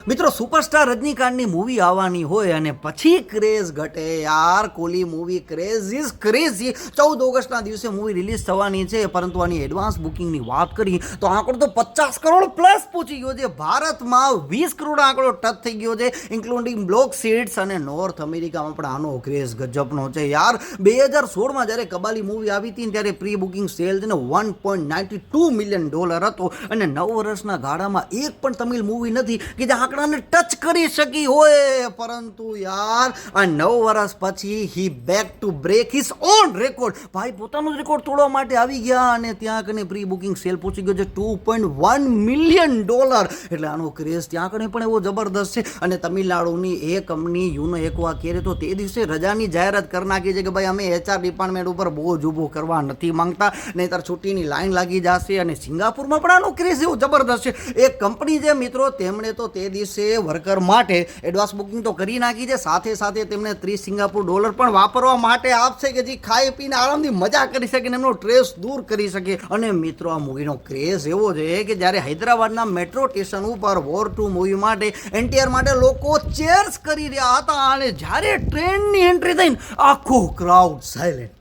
મિત્રો superstar રજનીકાંતની movie આવવાની હોય અને પછી ક્રેઝ ઘટે યાર. Kohli movie craze is crazy. 14 ઓગસ્ટના દિવસે મૂવી રિલીઝ થવાની છે, પરંતુ આની એડવાન્સ બુકિંગની વાત કરી તો આંકડો તો 50 કરોડ પ્લસ પહોંચી ગયો છે. ભારતમાં 20 કરોડ આંકડો ટચ થઈ ગયો છે, ઇન્ક્લુડિંગ બ્લોક સીટ્સ, અને નોર્થ અમેરિકામાં પણ આનો ક્રેઝ ગજબનો છે યાર. 2016માં જ્યારે કબાલી મૂવી આવી હતી ત્યારે પ્રી બુકિંગ સેલ છે ને $1.92 મિલિયન હતો, અને 9 વર્ષના ગાળામાં એક પણ તમિલ મૂવી નથી કે જે આંકડાને ટચ કરી શકી હોય. પરંતુ યાર આ 9 વર્ષ પછી he back to break his own record. ભાઈ પોતાનો રેકોર્ડ તોડવા માટે આવી ગયા, અને ત્યાં કને પ્રી બુકિંગ સેલ પહોંચી ગયો છે $2.1 મિલિયન. એટલે આનો ક્રેઝ ત્યાં કને પણ એવો જબરદસ્ત છે. અને તમિલનાડુની એ કંપની યુનો એકવા કહે તો તે દિવસે રજાની જાહેરાત કરી નાખી છે કે ભાઈ અમે HR ડિપાર્ટમેન્ટ ઉપર બોજ ઊભો કરવા નથી માંગતા, નહીંતર છૂટીની લાઈન લાગી જશે. અને સિંગાપુરમાં પણ આનો ક્રેઝ એવો જબરદસ્ત છે. એક કંપની છે મિત્રો, તેમણે તો તે દિવસે વર્કર માટે એડવાન્સ બુકિંગ તો કરી નાખી છે, સાથે સાથે તેમને $30 સિંગાપુર પણ વાપરવા માટે આપશે કે જે ખાઈ પીને આરામથી મજા કરી શકે ને એમનો સ્ટ્રેસ દૂર કરી શકે. અને મિત્રો આ મૂવીનો ક્રેઝ એવો છે કે જ્યારે હૈદરાબાદના મેટ્રો સ્ટેશન ઉપર વોર 2 મૂવી માટે NTR માટે લોકો ચેર્સ કરી રહ્યા હતા, અને જ્યારે ટ્રેનની એન્ટ્રી થઈને આખો ક્રાઉડ સાયલેન્ટ.